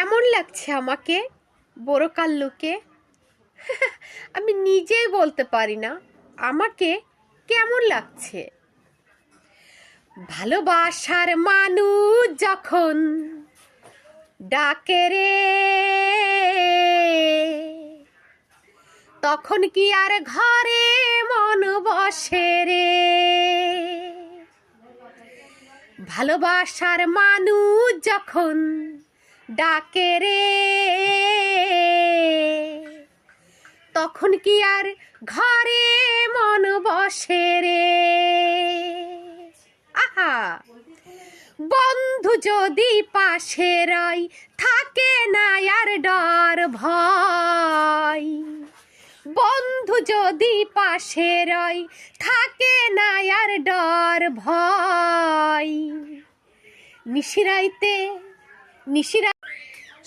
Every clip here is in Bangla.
কেমন লাগছে আমাকে বড়কাল লুকে? আমি নিজেই বলতে পারি না আমাকে কেমন লাগছে। ভালোবাসার মানুষ যখন ডাকে রে, তখন কি আর ঘরে মন বসে রে। ভালোবাসার মানুষ যখন ডাকে রে, তখন কি আর ঘরে মন বসে রে। আহা, বন্ধু যদি পাশে রয় থাকে না আর ডর ভয়। বন্ধু যদি পাশে রয় থাকে না আর ডর ভয়। নিশিরাইতে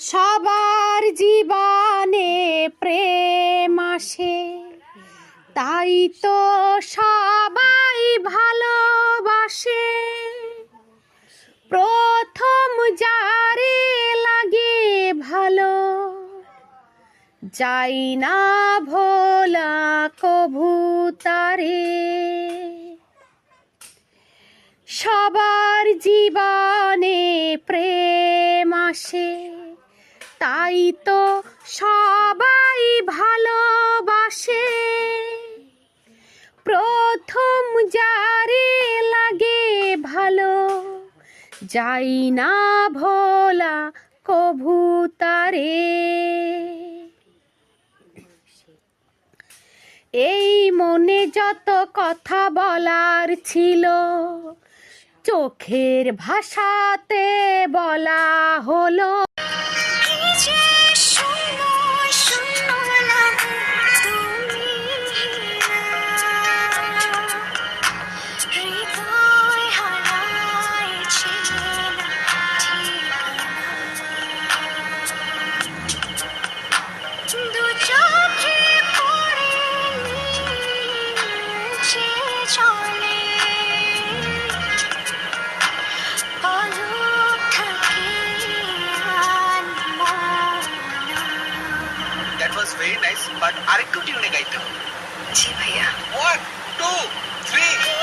সবার জীবনে প্রেম আসে, তাই তো সবাই ভালোবাসে। প্রথম যারে লাগে ভালো যাই না ভোলা কভু তারে। সবার জীবনে প্রেম আসে, তাই তো সবাই ভালোবাসে। প্রথম যারে লাগে ভালো যাই না ভোলা কভু তারে। এই মনে যত কথা বলার ছিল চোখের ভাষাতে বলা হলো। Very nice, but আরেকটু টিউনে গাইতে হবে। জি ভাইয়া। 1 2 3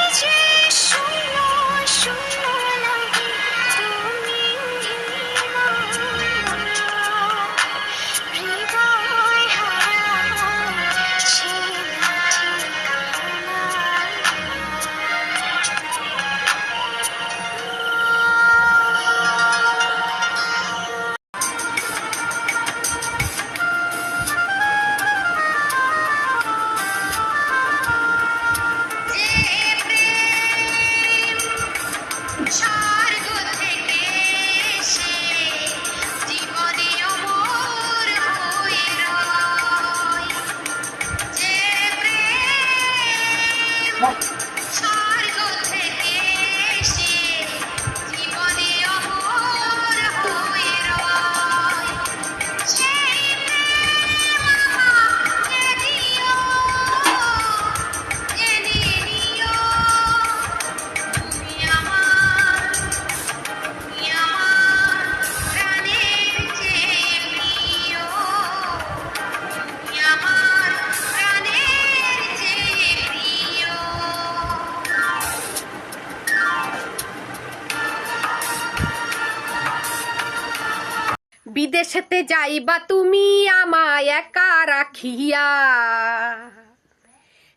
বিদেশেতে যাইবা তুমি আমায় একা রাখিয়া।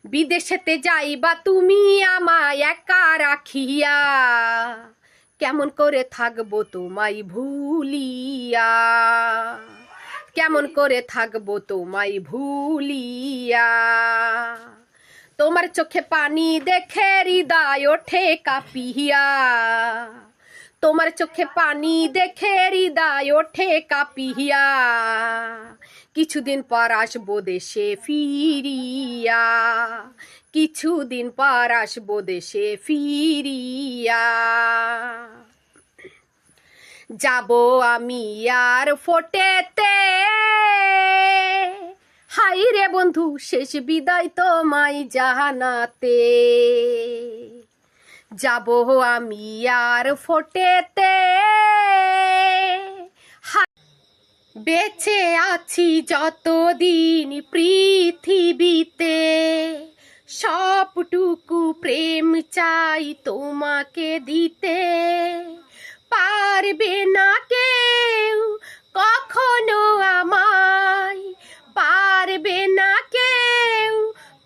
বিদেশেতে যাইবা তুমি আমায় একা রাখিয়া। কেমন করে থাকবো তোমায় ভুলিয়া। কেমন করে থাকবো তোমায় ভুলিয়া। তোমার চোখে পানি দেখে হৃদয় ওঠে কাঁপিয়া। তোমার চোখে পানি দেখে হৃদয় ওঠে কাঁপিয়া। কিছুদিন পর আসবো দেশে ফিরিয়া। কিছুদিন পর আসবো দেশে ফিরিয়া। যাবো আমি আর ফোটেতে। হাই রে বন্ধু শেষ বিদায় তোমায় জানাতে। যাবো আমি আর ফোটেতে। বেঁচে আছি যতদিন পৃথিবীতে, সবটুকু প্রেম চাই তোমাকে দিতে। পারবে না কেউ কখনো আমায়, পারবে না কেউ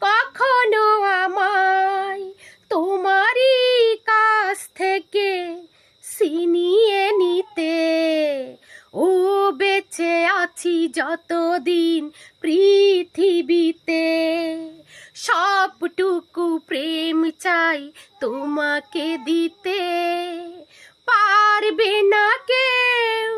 কখনো আমায় তোমারই কাছ থেকে ছিনিয়ে নিতে। ও বেঁচে আছি যতদিন পৃথিবীতে, সবটুকু প্রেম চাই তোমাকে দিতে। পারবে না কেউ